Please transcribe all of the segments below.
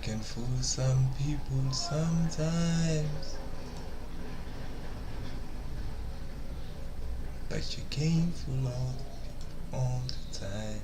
can fool some people sometimes, but you can't fool all the time.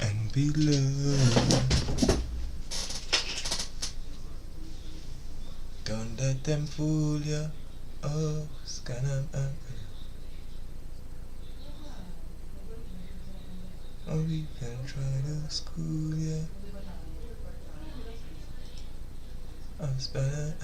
And be loved. Don't let them fool ya. Oh, or we can try to school ya. I'm spelling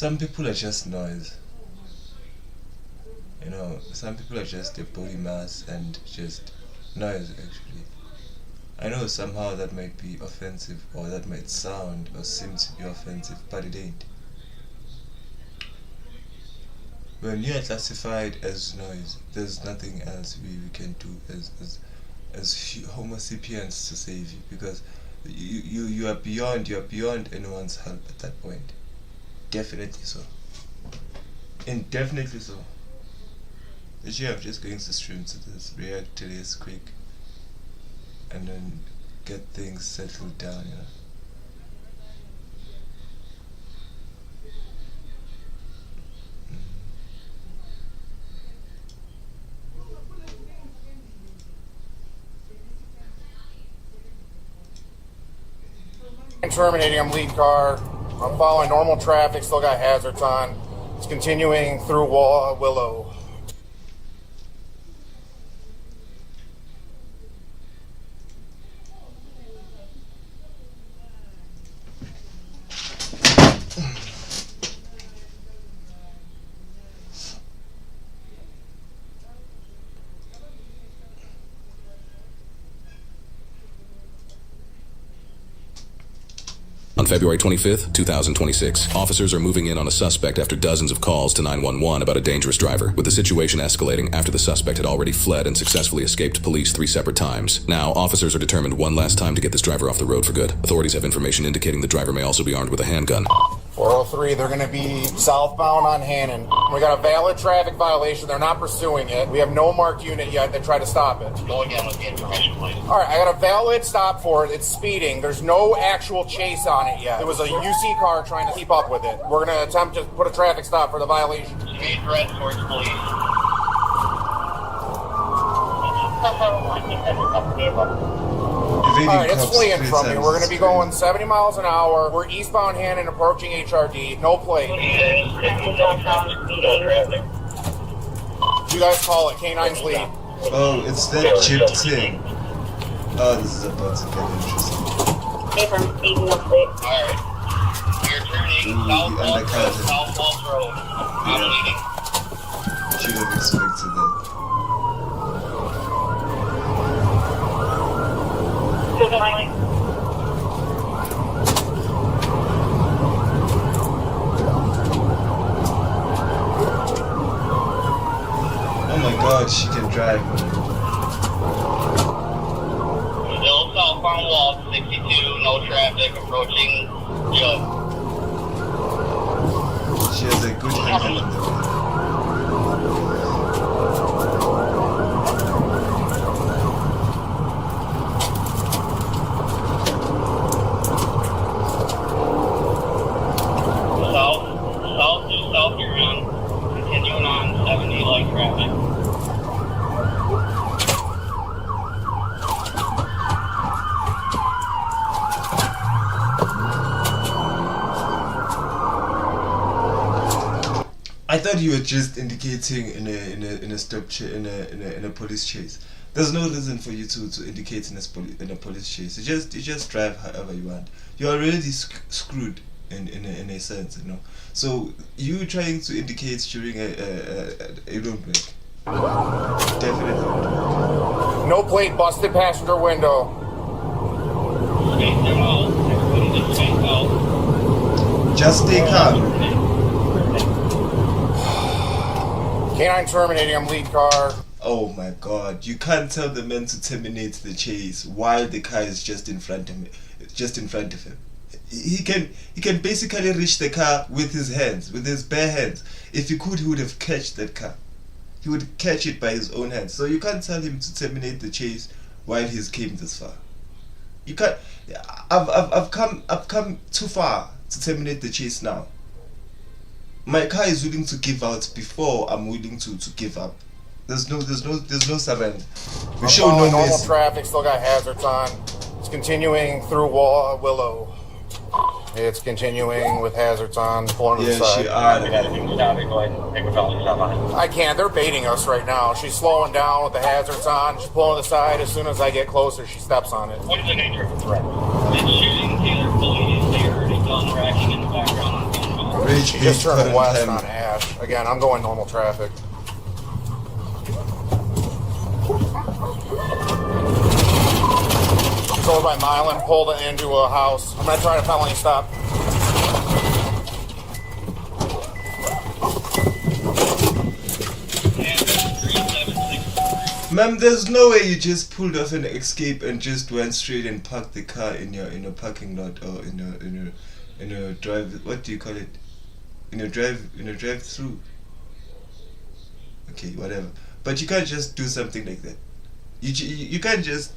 Some people are just noise. You know, some people are just a body mass and just noise, actually. I know somehow that might be offensive, or that might sound or seem to be offensive, but it ain't. When you are classified as noise, there's nothing else we can do as Homo sapiens to save you, because you are beyond anyone's help at that point. Definitely so. Indefinitely so. Actually, I'm just going to stream to this, react to this quick, and then get things settled down, you know. Terminating, I'm lead car. I'm following normal traffic, still got hazards on. It's continuing through Willow. On February 25th, 2026, officers are moving in on a suspect after dozens of calls to 911 about a dangerous driver, with the situation escalating after the suspect had already fled and successfully escaped police 3 separate times. Now, officers are determined one last time to get this driver off the road for good. Authorities have information indicating the driver may also be armed with a handgun. 403, they're going to be southbound on Hannon. We got a valid traffic violation. They're not pursuing it. We have no marked unit yet that tried to stop it. Go again with the information, please. All right, I got a valid stop for it. It's speeding. There's no actual chase on it yet. It was a UC car trying to keep up with it. We're going to attempt to put a traffic stop for the violation. Speed red towards police. Alright, it's fleeing from me. We're going to be going 70 miles an hour. We're eastbound Hannon approaching HRD. No plate. You guys call it. K9's lead. Oh, it's that chip thing. Oh, this is about to get interesting. Alright. We're turning South Falls Road. I'm leading. Should have expected that. Oh my god, she can drive. Still southbound wall, 62, no traffic, approaching Joe. She has a good handle on the road. South, you're on. Continuing on 70 light traffic. I thought you were just indicating in a stop in a police chase. There's no reason for you to indicate in a police chase. You just drive however you want. You're already screwed in a sense, you know. So you trying to indicate during a don't break. Definitely. No plate, busted passenger window. Space them out. Everybody just space out. Just stay calm. K9 terminating, I'm lead car. Oh my god, you can't tell the man to terminate the chase while the car is just in front of him. He can basically reach the car with his hands, with his bare hands. If he could, he would have catched that car. He would catch it by his own hands. So you can't tell him to terminate the chase while he's came this far. You can't. I've come too far to terminate the chase now. My car is willing to give out before I'm willing to give up. There's no surrender. We show no normal mercy. traffic, still got hazards on. It's continuing through Willow. It's continuing with hazards on, pulling to the side. I can't, they're baiting us right now. She's slowing down with the hazards on. She's pulling to the side. As soon as I get closer, she steps on it. What is the nature of the threat? It's shooting Taylor police. They already done tracking in the background on phone calls. Rage She just bait, turned current west time. on Ash. Again, I'm going normal traffic. She's over by Milan, pulled it into a house. I'm gonna try to felony stop. Ma'am, there's no way you just pulled off an escape and just went straight and parked the car in your parking lot or in a drive. What do you call it? In a drive through. Okay, whatever. But you can't just do something like that. You can't just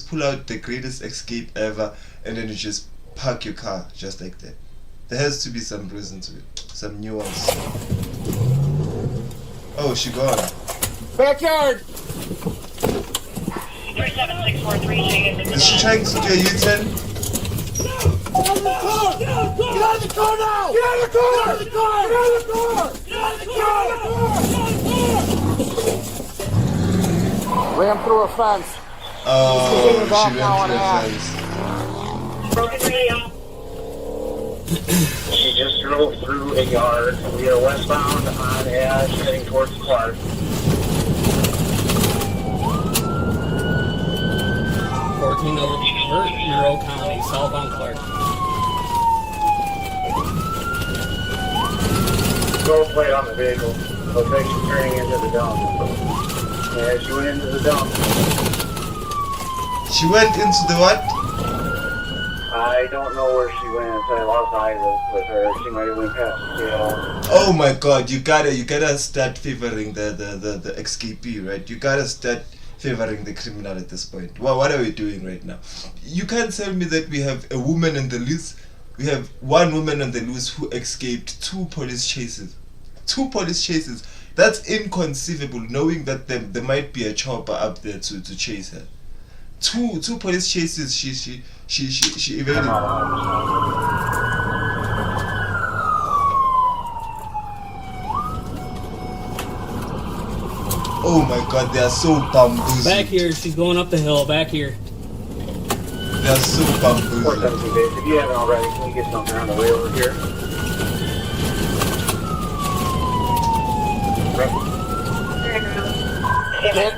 pull out the greatest escape ever and then you just park your car just like that. There has to be some reason to it, some nuance. Oh, she gone. Backyard! 37643. Is she trying to do a U-turn? Get out of the car! Get out of the car now! Get out of the car! Get out of the car! Get out of the car! Get out of the car! Ran through a fence. Oh, she went through a fence. Broken radio. She just drove through a yard. We are westbound on Ash heading towards Clark. Monroe County, southbound Clark. Gold plate on the vehicle. Location turning into the dump. Yeah, she went into the dump. She went into the what? I don't know where she went. I lost eyes with her. She might have went past the jail. Oh my god, you gotta start favoring the escapee, right? You gotta start favoring the criminal at this point. Well, what are we doing right now? You can't tell me that we have a woman on the loose. We have one woman on the loose who escaped 2 police chases. 2 police chases. That's inconceivable, knowing that there might be a chopper up there to chase her. Two police chases. She evaded. Oh my god, they are so bamboozled. Back here, she's going up the hill. Back here. They are so bamboozled. 417 base. If you haven't already, can you get something on the way over here? Get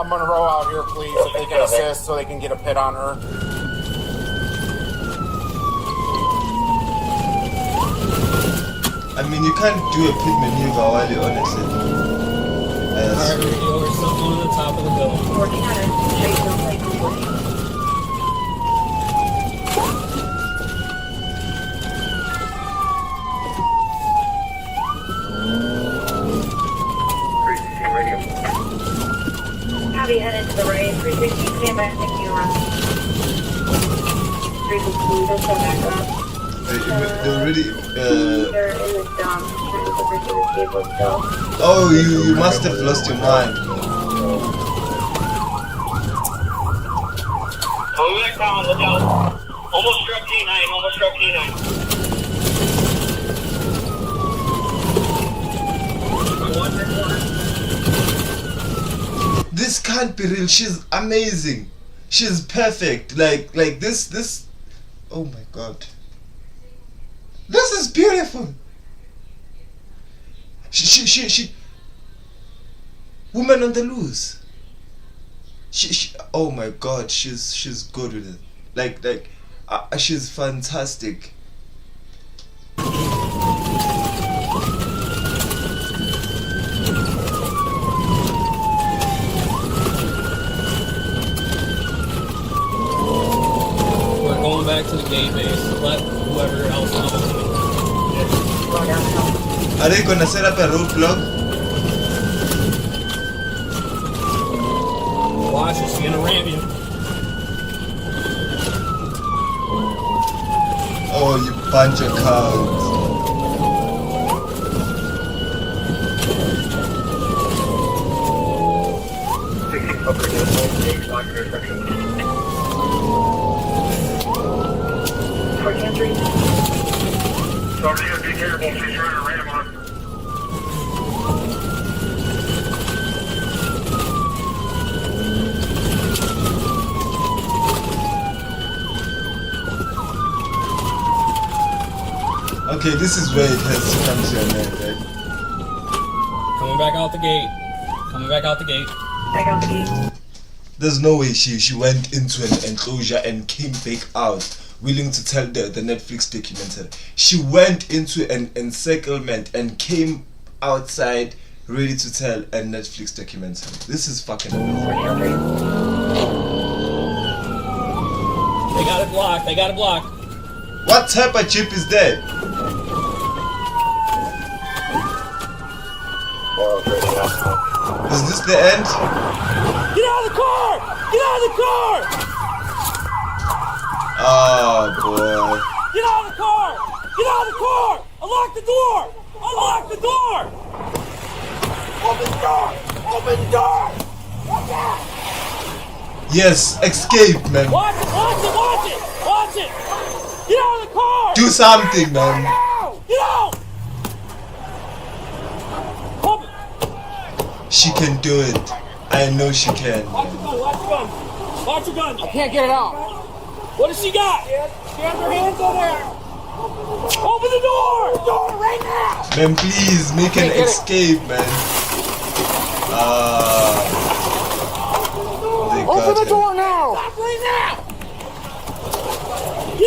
Monroe out here, please, if they can assist, so they can get a pit on her. I mean, you can't do a pit maneuver while you're on a set. Alright, we're still on the top of the hill. 1400. Straight to plate 14. Copy, headed to the right. 360, stand by, thank you, run. 360, just go back up. They already. They're in the dump. Trying to over to the vehicle still. Oh, you must have lost your mind. Coming back down, look out. Almost struck T9, almost struck T9. This can't be real. She's amazing. She's perfect. Like this. Oh my god. This is beautiful. She. Woman on the loose. She. Oh my god. She's good with it. She's fantastic. We're going back to the gate base. Let whoever else know. Are they gonna set up a roadblock? Watch, she's gonna ram you. Oh, you bunch of cowards. Sorry, be careful. She's trying to ram us. Okay, Okay, this is where it has to come to an end, right? Coming back out the gate. Coming back out the gate. Back out the gate. There's no way she went into an enclosure and came back out willing to tell the Netflix documentary. She went into an encirclement and came outside ready to tell a Netflix documentary. This is fucking amazing. They got it blocked. They got it blocked. What type of chip is that? Is this the end? Get out of the car! Get out of the car! Oh boy. Get out of the car! Get out of the car! Unlock the door! Unlock the door! Open the door! Open the door! Watch out! Yes, escape, man. Watch it! Watch it! Watch it! Watch it! Get out of the car! Do something, man. Get out! Open! She can do it. I know she can. Watch your gun! Watch your gun! Watch your gun! I can't get it out. What does she got? She has her hands on there! Open the door! The door right now! Man, please make an escape, man. They got Open the her. door now. Stop right now!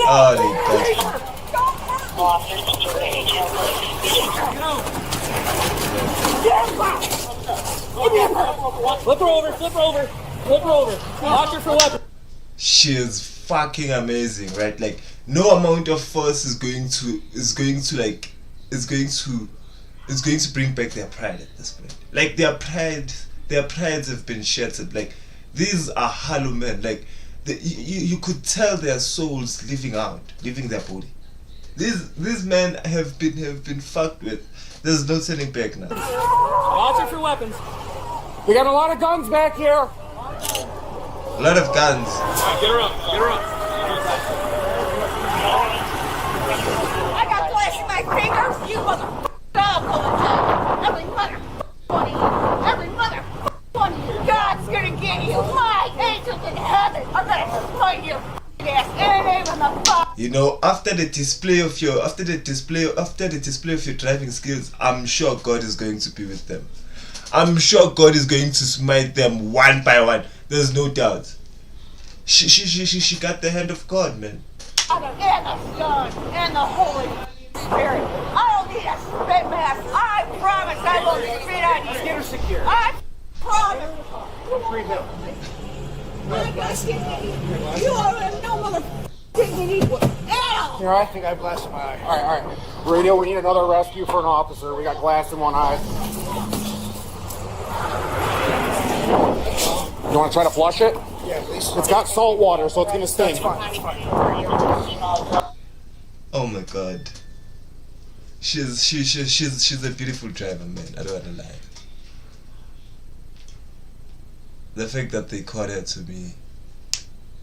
Oh, they got her. Flip her over! Flip her over! Flip her over! Watch her for weapons! She is fucking amazing, right? Like no amount of force is going to bring back their pride at this point. Like their prides have been shattered. Like these are hollow men. Like you could tell their souls leaving their body. These men have been fucked with. There's no turning back now. Watch her for weapons! We got a lot of guns back here. A lot of guns. Get her up! Get her up! I got flesh in my fingers, you motherfucker! I'll pull the trigger. Every mother one of you. God's gonna get you. My angels in heaven are gonna find your ass in the name of the Father. You know, after the display of your driving skills, I'm sure God is going to be with them. I'm sure God is going to smite them one by one. There's no doubt. She got the hand of God, man. And the Son and the Holy Spirit. I don't need a spit mask. I promise I won't spit on you. Get her secure. I promise. You have no motherfucking dignity at all. Here, I think I blasted my eye. All right. Radio, we need another rescue for an officer. We got glass in one eye. You want to try to flush it? Yeah, please. It's got salt water, so it's gonna sting. Oh my God. She's a beautiful driver, man. I don't wanna lie. The fact that they caught her to me.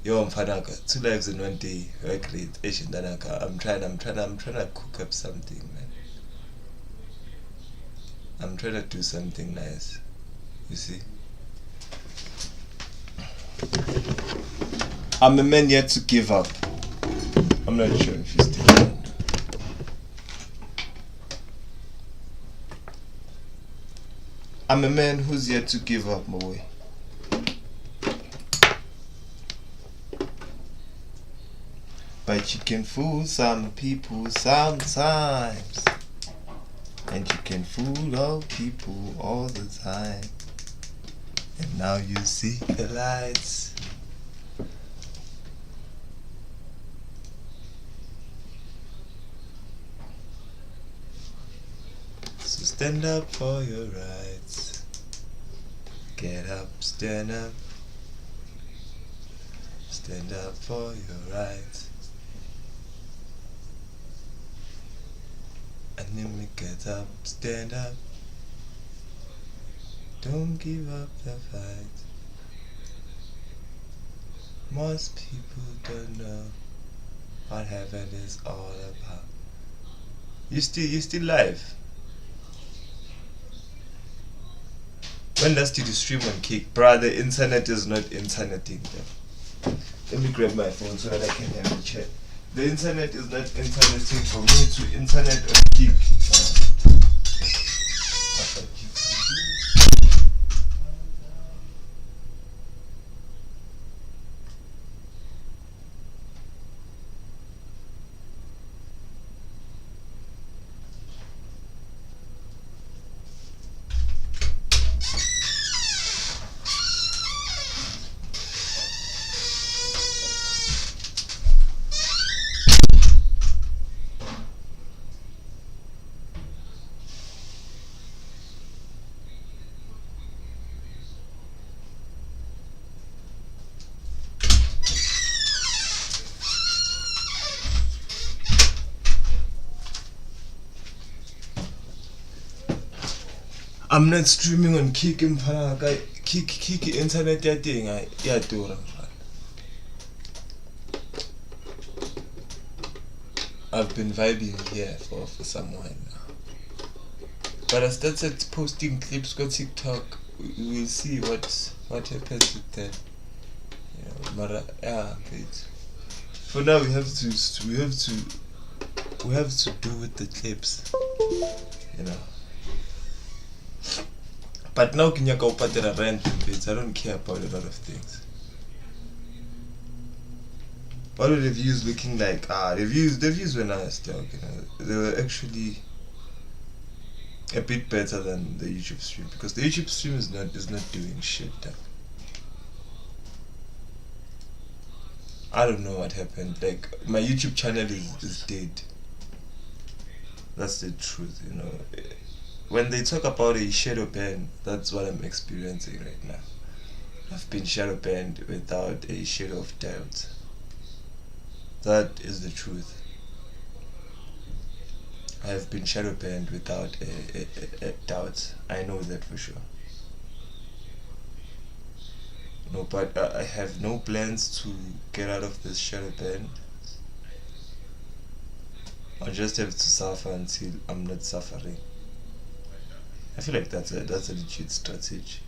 Yo, Mfanaka, 2 lives in 1 day. Very great. I'm trying to cook up something, man. I'm trying to do something nice. You see? I'm a man yet to give up. I'm not sure if he's still around. I'm a man who's yet to give up, my boy. But you can fool some people sometimes. And you can fool all people all the time. And now you see the lights. So stand up for your rights. Get up, stand up. Stand up for your rights. And then we get up, stand up. Don't give up the fight. Most people don't know what heaven is all about. You still live. When last did you stream on Kick? Bruh, the internet is not interneting them. Let me grab my phone so that I can have a chat. The internet is not interneting for me to internet or kick. I'm not streaming on Kick and Kick internet thing. Yeah, do. I've been vibing here for some while now. But I started posting clips on TikTok. We will see what happens with that. Yeah, but for now we have to do with the clips. But now can you go random bits? I don't care about a lot of things. What were the views looking like? The views were nice, dog. They were actually a bit better than the YouTube stream, because the YouTube stream is not doing shit, dog. I don't know what happened. Like, my YouTube channel is dead. That's the truth, When they talk about a shadow ban, that's what I'm experiencing right now. I've been shadow banned without a shadow of doubt. That is the truth. I have been shadow banned without a doubt. I know that for sure. No, but I have no plans to get out of this shadow ban. I'll just have to suffer until I'm not suffering. I feel like that's a legit strategy.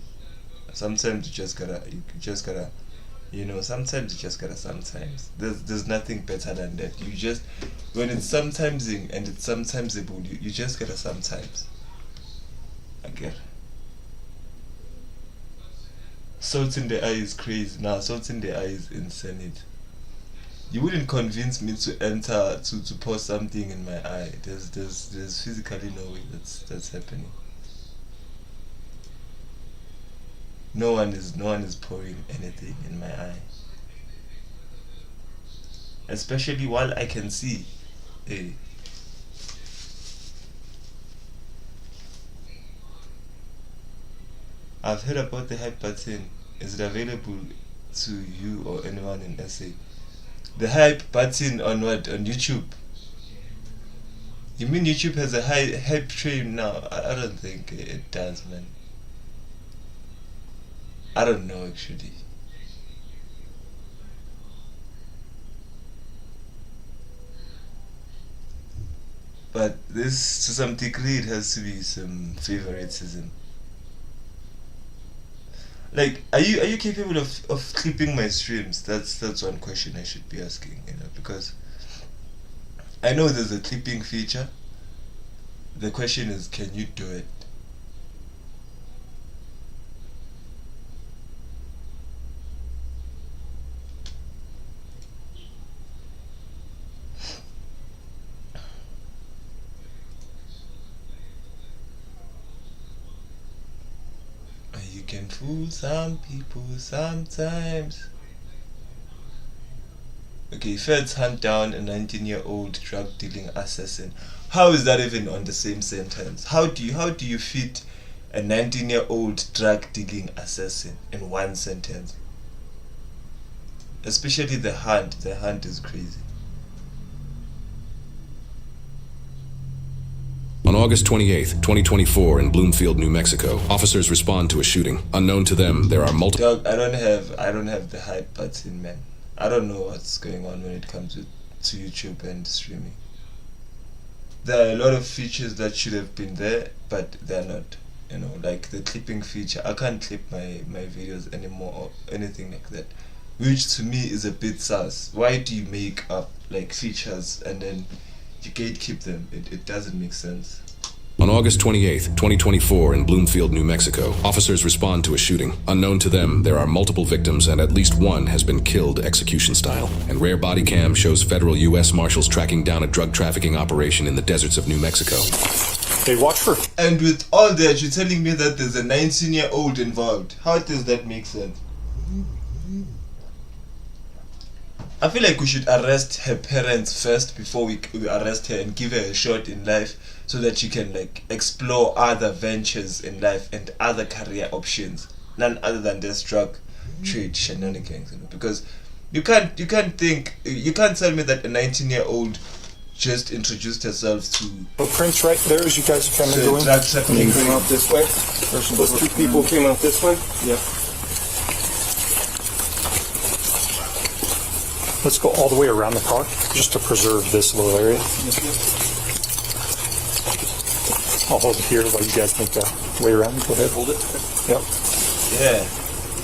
Sometimes you just gotta sometimes. There's nothing better than that. You just, when it's sometimesing and it's sometimesable, you just gotta sometimes. I get it. Salt in the eye is crazy. Nah, salt in the eye is insanity. You wouldn't convince me to enter to pour something in my eye. There's physically no way that's happening. No one is pouring anything in my eye. Especially while I can see. Hey. I've heard about the hype button. Is it available to you or anyone in SA? The hype button on what? On YouTube? You mean YouTube has a hype train now? I don't think it does, man. I don't know actually. But this, to some degree, it has to be some favoritism. Like, are you capable of clipping my streams? That's one question I should be asking, because I know there's a clipping feature. The question is, can you do it? You can fool some people sometimes. Okay, feds hunt down a 19-year-old drug-dealing assassin. How is that even on the same sentence? How do you fit a 19-year-old drug-dealing assassin in one sentence? Especially the hunt. The hunt is crazy. On August 28th, 2024, in Bloomfield, New Mexico, officers respond to a shooting. Unknown to them, there are multiple... Dog, I don't have the hype button, man. I don't know what's going on when it comes to YouTube and streaming. There are a lot of features that should have been there, but they're not. Like the clipping feature. I can't clip my videos anymore or anything like that. which to me is a bit sus. Why do you make up like features and then you gatekeep them? It doesn't make sense. On August 28, 2024, in Bloomfield, New Mexico, officers respond to a shooting. Unknown to them, there are multiple victims and at least one has been killed execution style. And rare body cam shows federal U.S. Marshals tracking down a drug trafficking operation in the deserts of New Mexico. Hey, watch for. And with all that, you're telling me that there's a 19-year-old involved. How does that make sense? I feel like we should arrest her parents first before we arrest her and give her a shot in life so that she can like explore other ventures in life and other career options, none other than this drug trade shenanigans, you know, because you can't tell me that a 19-year-old just introduced herself to Footprints right there as you guys are coming going. drug trafficking. Came out this way. Those two people came out this way. Yeah. Let's go all the way around the car just to preserve this little area. I'll hold it here while you guys make the way around. Go ahead. Hold it. Yep. Yeah.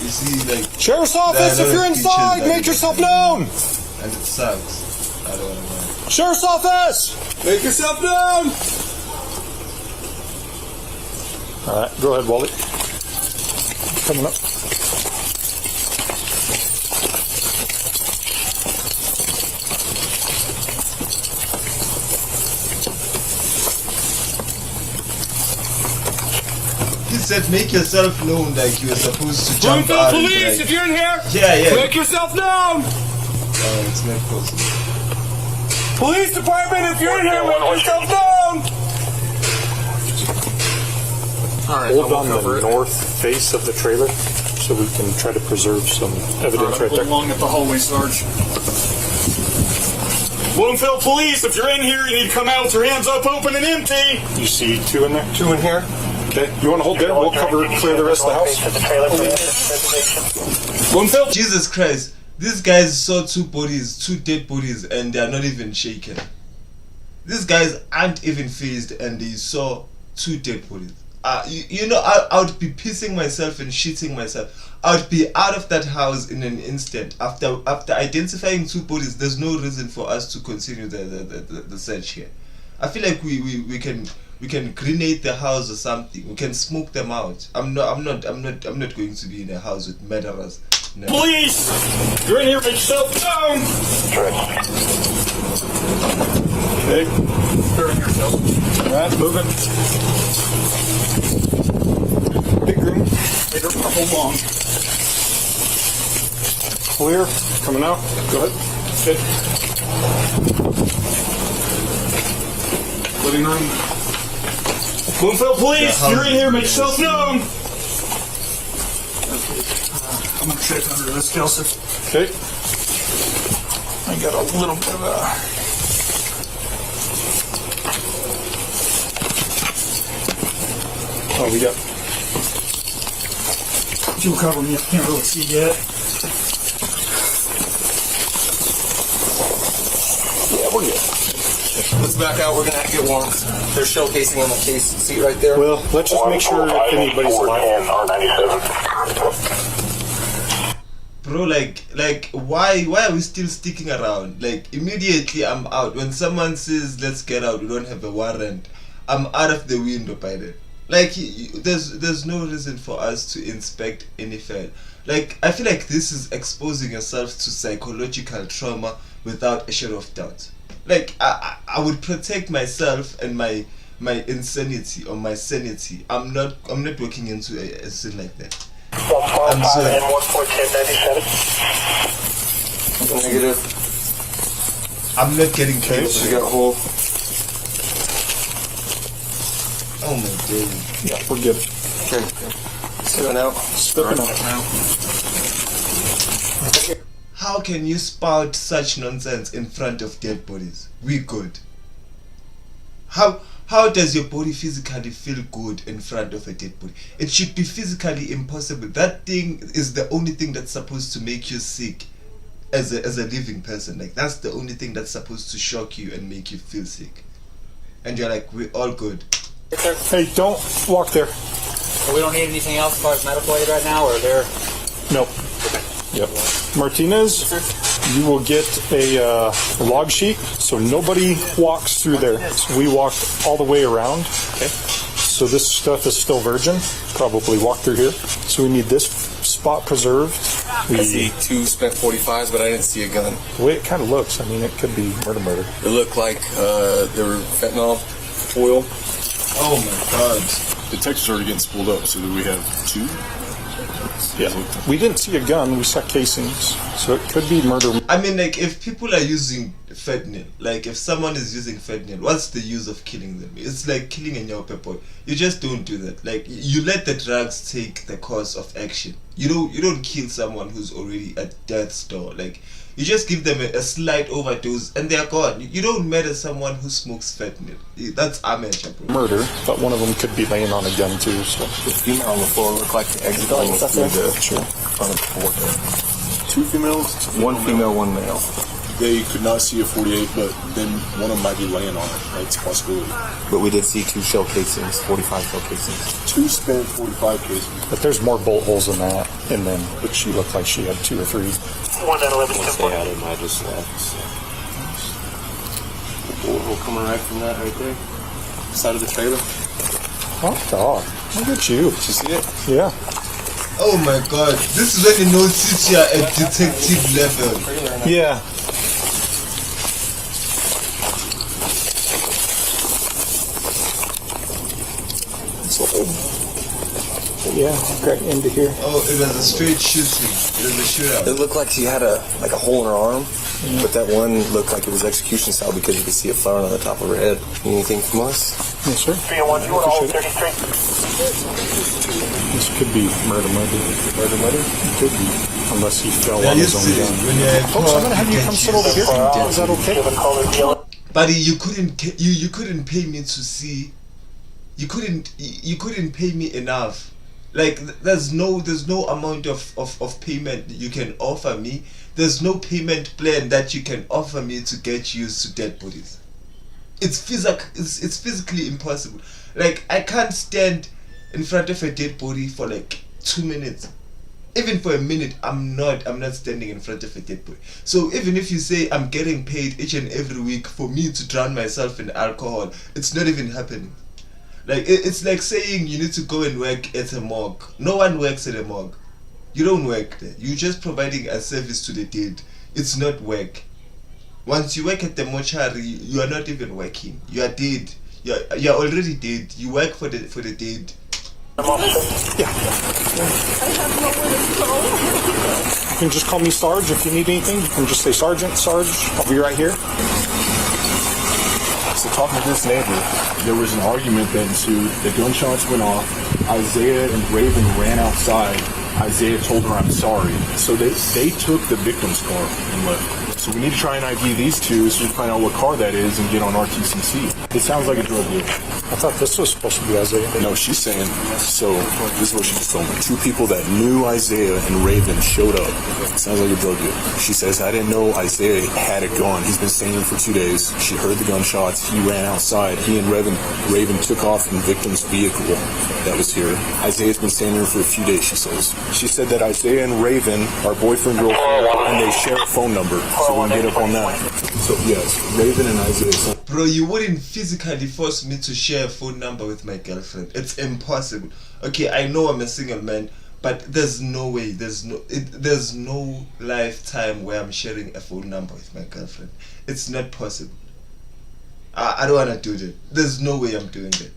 You see, like Sheriff's office, if you're inside, make yourself known. And it sucks. I don't know. Sheriff's office, make yourself known. All right, go ahead, Wally. Coming up. He said, make yourself known, like you were supposed to jump out. Police, if you're in here, yeah. make yourself known. It's not possible. Police department, if you're in here, make yourself known. All right, hold on the north face of the trailer so we can try to preserve some evidence right there. Along at the hallway, Sarge. Bloomfield Police, if you're in here, you need to come out with your hands up, open and empty. You see two in there? Two in here. Okay, you want to hold there? We'll clear the rest of the house. Bloomfield. Jesus Christ. These guys saw two dead bodies, and they are not even shaken. These guys aren't even phased, and they saw two dead bodies. You know, I would be pissing myself and shitting myself. I would be out of that house in an instant. After identifying two bodies, there's no reason for us to continue the search here. I feel like we can grenade the house or something. We can smoke them out. I'm not going to be in a house with murderers. No. Police! You're in here, make yourself known! Okay. Clearing yourself. Alright, moving. Big room. Later, hold long. Clear. Coming out. Go ahead. Okay. Living room. Bloomfield Police, you're in here, make yourself known! I'm gonna check under this, Kelsey. Okay. I got a little bit of Oh, we got. fuel cover me. I can't really see yet. Yeah, we're good. Let's back out. We're gonna get warrants. They're showcasing on the case seat right there. Well, let's just make sure if anybody's alive. Bro, like, why are we still sticking around? Like, immediately I'm out. When someone says, let's get out, we don't have a warrant, I'm out of the window by then. Like, there's no reason for us to inspect any file. Like, I feel like this is exposing yourself to psychological trauma without a shadow of doubt. Like, I would protect myself and my insanity or my sanity. I'm not walking into a scene like that. I'm sorry. Negative. I'm not getting killed. So you got a hole. Oh my god. Yeah, we're good. Okay. Stepping out. Stepping out now. How can you spout such nonsense in front of dead bodies? We good. How does your body physically feel good in front of a dead body? It should be physically impossible. That thing is the only thing that's supposed to make you sick as a living person. Like, that's the only thing that's supposed to shock you and make you feel sick. And you're like, we're all good. Hey, don't walk there. We don't need anything else as far as medical aid right now, or there? Nope. Yep. Martinez, you will get a log sheet, so nobody walks through there. So we walked all the way around. Okay. So this stuff is still virgin. Probably walk through here. So we need this spot preserved. I see 2 spent 45s, but I didn't see a gun. The way it kind of looks, I mean, it could be murder. It looked like there were fentanyl, foil. Oh my god. The textures are already getting spooled up, so do we have 2? Yeah. We didn't see a gun, we saw casings. So it could be murder. I mean, like, if people are using fentanyl, like, if someone is using fentanyl, what's the use of killing them? It's like killing a nyope boy. You just don't do that. Like, you let the drugs take the course of action. You don't kill someone who's already at death's door. Like, you just give them a slight overdose and they're gone. You don't murder someone who smokes fentanyl. That's amateur, bro. Murder, but one of them could be laying on a gun too. So the female on the floor looked like the exit on the front of the floor. 2 females? 1 female, 1 male. They could not see a 48, but then one of them might be laying on it. That's a possibility. But we did see 2 shell casings, 45 shell casings. 2 spent 45 casings. but there's more bolt holes than that, and then but she looked like she had 2 or 3. Once they had him, I just left. The bullet hole coming right from that right there. Side of the trailer. Oh God, look at you. Did you see it? Yeah. Oh my god, this is when you know you are at detective level. Yeah. Yeah, right into here. Oh, it was a straight shooting. It was a shootout. It looked like she had a hole in her arm, but that one looked like it was execution style because you could see it flowering on the top of her head. Anything from us? Yes, sir. This could be murder. It could be, unless he fell on his own gun. Folks, I'm gonna have you come sit over here. Is that okay? Buddy, you couldn't pay me to see. You couldn't pay me enough. Like, there's no amount of payment you can offer me. There's no payment plan that you can offer me to get used to dead bodies. It's physically impossible. Like, I can't stand in front of a dead body for like 2 minutes. Even for a minute, I'm not standing in front of a dead body. So even if you say I'm getting paid each and every week for me to drown myself in alcohol, it's not even happening. Like, it's like saying you need to go and work at a morgue. No one works at a morgue. You don't work there. You're just providing a service to the dead. It's not work. Once you work at the mortuary, you are not even working. You are dead. You're already dead. You work for the dead. Yeah. You can just call me Sarge if you need anything. You can just say Sergeant, Sarge. I'll be right here. So talking to this neighbor, there was an argument that ensued. The gunshots went off. Isaiah and Raven ran outside. Isaiah told her, "I'm sorry." So they took the victim's car and left. So we need to try and ID these two so we can find out what car that is and get on RTCC. It sounds like a drug deal. I thought this was supposed to be Isaiah. No, she's saying, so this is what she just told me. 2 people that knew Isaiah and Raven showed up. It sounds like a drug deal. She says, I didn't know Isaiah had a gun. He's been staying here for 2 days. She heard the gunshots. He ran outside. He and Raven took off in the victim's vehicle that was here. Isaiah's been staying here for a few days, she says. She said that Isaiah and Raven are boyfriend, girlfriend, and they share a phone number. So we'll get up on that. So yes, Raven and Isaiah. Bro, you wouldn't physically force me to share a phone number with my girlfriend. It's impossible. Okay, I know I'm a single man, but there's no way. There's no lifetime where I'm sharing a phone number with my girlfriend. It's not possible. I don't want to do that. There's no way I'm doing that.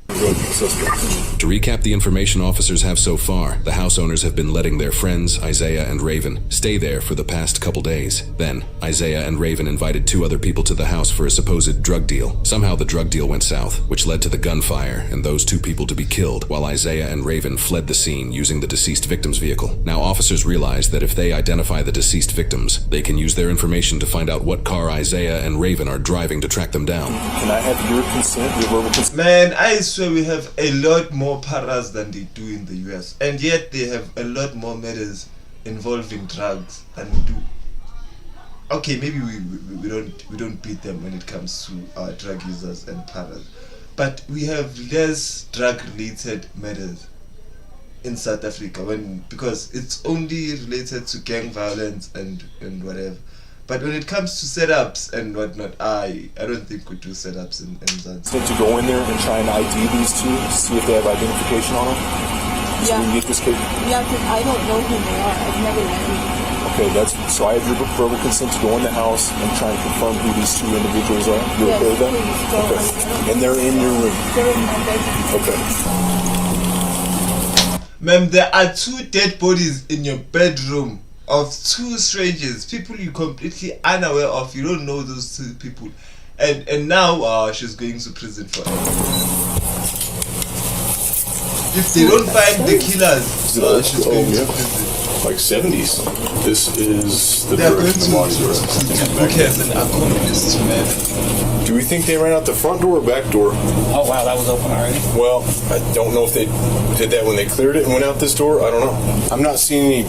To recap the information officers have so far, the house owners have been letting their friends, Isaiah and Raven, stay there for the past couple days. Then, Isaiah and Raven invited 2 other people to the house for a supposed drug deal. Somehow the drug deal went south, which led to the gunfire and those 2 people to be killed, while Isaiah and Raven fled the scene using the deceased victim's vehicle. Now officers realize that if they identify the deceased victims, they can use their information to find out what car Isaiah and Raven are driving to track them down. Can I have your consent, your verbal consent? Man, I swear we have a lot more paras than they do in the US, and yet they have a lot more murders involving drugs than we do. Okay, maybe we don't beat them when it comes to drug users and paras, but we have less drug-related murders. in South Africa because it's only related to gang violence and whatever. But when it comes to setups and whatnot, I don't think we do setups in Zanzibar. To go in there and try and ID these two, see if they have identification on them. So we can get this kid. Yeah, because I don't know who they are. I've never met them. Okay, so I have your verbal consent to go in the house and try and confirm who these two individuals are. You okay with that? Okay. And they're in your room. They're in my bedroom. Okay. Ma'am, there are 2 dead bodies in your bedroom of 2 strangers, people you completely unaware of. You don't know those 2 people, and now she's going to prison forever. If they don't find the killers, she's going to prison. Like 70s. This is the They're going direction to Bodycams and accomplice to murder. Do we think they ran out the front door or back door? Oh wow, that was open already. Well, I don't know if they did that when they cleared it and went out this door. I don't know. I'm not seeing any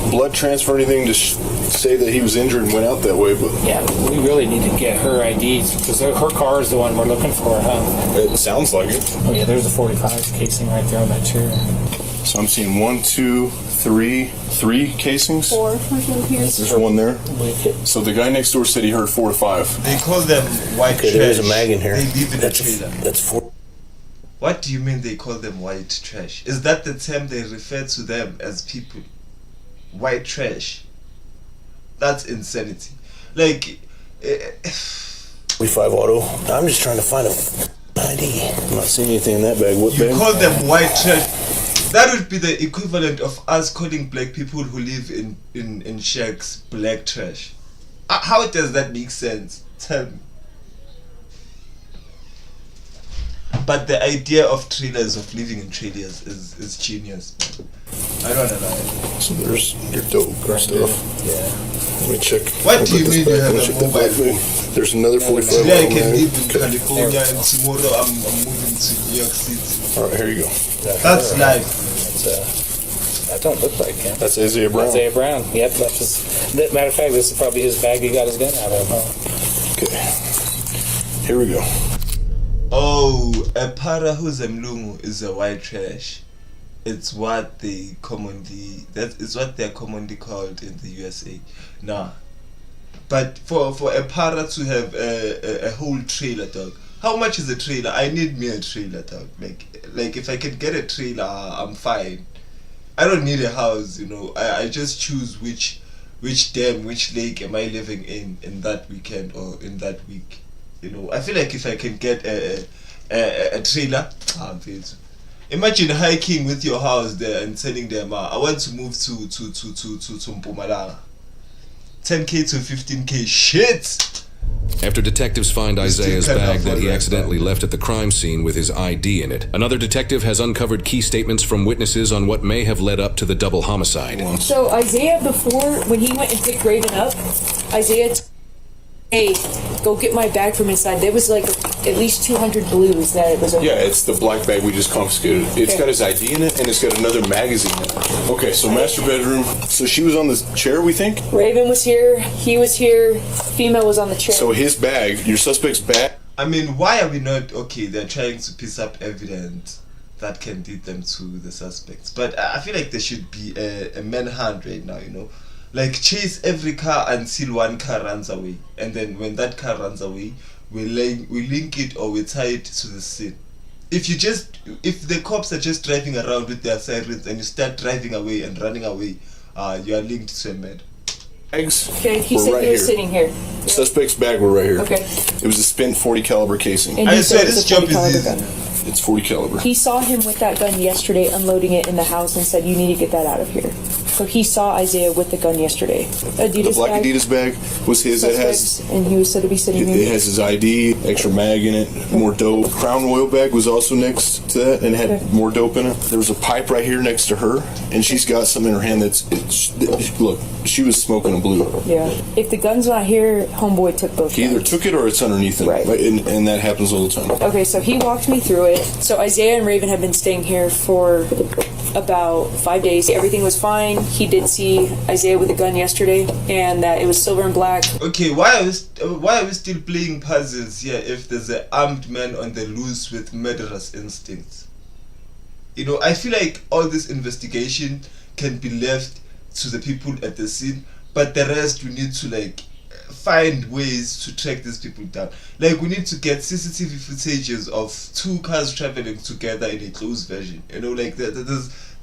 blood transfer or anything to say that he was injured and went out that way. But yeah, we really need to get her IDs because her car is the one we're looking for, huh? It sounds like it. Oh yeah, there's a 45 casing right there on that chair. So I'm seeing 1, 2, 3 casings. 4 here. There's one there. So the guy next door said he heard 4 to 5. They call them white trash. There's a mag in here. They live in a trailer. That's 4. What do you mean they call them white trash? Is that the term they refer to them as people? White trash. That's insanity. Like, 45 auto. I'm just trying to find a ID. I'm not seeing anything in that bag. What you bag? call them white trash. That would be the equivalent of us calling black people who live in shacks black trash. How does that make sense? Tell me. But the idea of trailers, of living in trailers, is genius. I don't know. So there's your dope stuff. Yeah. Let me check. What do you mean you have a mobile phone? There's another 45. Today I can live in California and tomorrow I'm moving to New York City. Alright, here you go. That's life. That don't look like him. That's Isaiah Brown. Isaiah Brown. Yep, that's his. Matter of fact, this is probably his bag he got his gun out of. Huh? Okay. Here we go. Oh, a para who's a mlungu is a white trash. It's what they commonly they're commonly called in the USA. Nah. But for a para to have a whole trailer, dog. How much is a trailer? I need me a trailer, dog. Like if I can get a trailer, I'm fine. I don't need a house, you know. I just choose which dam, which lake am I living in that weekend or in that week. You know, I feel like if I can get a trailer, imagine hiking with your house there and telling them, I want to move to Mpumalanga. 10k to 15k, shit! After detectives find Isaiah's bag that he accidentally left at the crime scene with his ID in it, another detective has uncovered key statements from witnesses on what may have led up to the double homicide. So Isaiah, before, when he went and picked Raven up, Isaiah hey, go get my bag from inside. There was like at least 200 blues that it was over. Yeah, it's the black bag we just confiscated. It's got his ID in it, and it's got another magazine in it. Okay, so master bedroom. So she was on the chair, we think? Raven was here. He was here. Female was on the chair. So his bag, your suspect's bag. I mean, why are we not... Okay, they're trying to piece up evidence that can lead them to the suspects. But I feel like there should be a manhunt right now, you know? Like, chase every car until one car runs away. And then when that car runs away, we link it or we tie it to the scene. If the cops are just driving around with their sirens and you start driving away and running away, you are linked to a murder. Bags. Okay, he said he was sitting here. Suspect's bag were right here. Okay. It was a spent .40 caliber casing. And he said this job is easy. It's .40 caliber. He saw him with that gun yesterday, unloading it in the house, and said, "You need to get that out of here." So he saw Isaiah with the gun yesterday. The black bag, Adidas bag was his. It has, and he was said to be sitting here. It has his ID, extra mag in it, more dope. Crown Royal bag was also next to that, and had more dope in it. There was a pipe right here next to her, and she's got some in her hand look, she was smoking a blue. Yeah. If the gun's not here, homeboy took both. He either took it or it's underneath it. Right. And that happens all the time. Okay, so he walked me through it. So Isaiah and Raven have been staying here for about 5 days. Everything was fine. He did see Isaiah with a gun yesterday, and that it was silver and black. Okay, why are we still playing puzzles here if there's an armed man on the loose with murderous instincts? You know, I feel like all this investigation can be left to the people at the scene, but the rest we need to like find ways to track these people down. Like we need to get CCTV footages of 2 cars traveling together in a closed version. You know, like there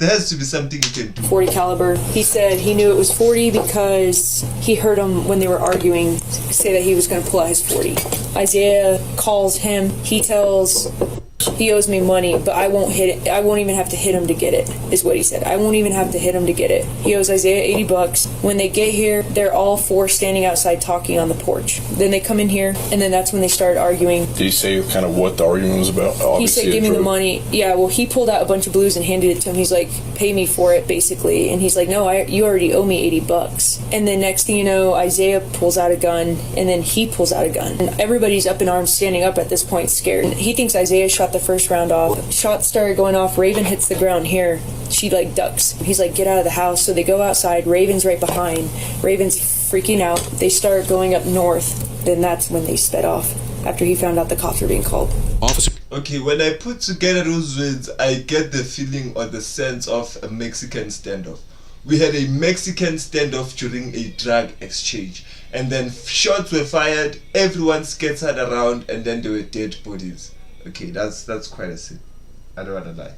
has to be something you can do. 40 caliber. He said he knew it was 40 because he heard him when they were arguing say that he was going to pull out his 40. Isaiah calls him. He owes me money, but I won't hit it. I won't even have to hit him to get it, is what he said. I won't even have to hit him to get it. He owes Isaiah $80. When they get here, they're all 4 standing outside talking on the porch. Then they come in here, and then that's when they started arguing. Did he say kind of what the argument was about? Obviously, he said, give me the money. Yeah, well, he pulled out a bunch of blues and handed it to him. He's like, pay me for it, basically. And he's like, no, you already owe me $80. And then next thing you know, Isaiah pulls out a gun, and then he pulls out a gun. And everybody's up in arms, standing up at this point, scared. And he thinks Isaiah shot the first round off. Shots started going off. Raven hits the ground here. She like ducks. He's like, get out of the house. So they go outside. Raven's right behind. Raven's freaking out. They start going up north. Then that's when they sped off after he found out the cops were being called. Officer. Okay, when I put together those words, I get the feeling or the sense of a Mexican standoff. We had a Mexican standoff during a drug exchange, and then shots were fired, everyone scattered around, and then there were dead bodies. Okay, that's quite a scene. I don't want to lie.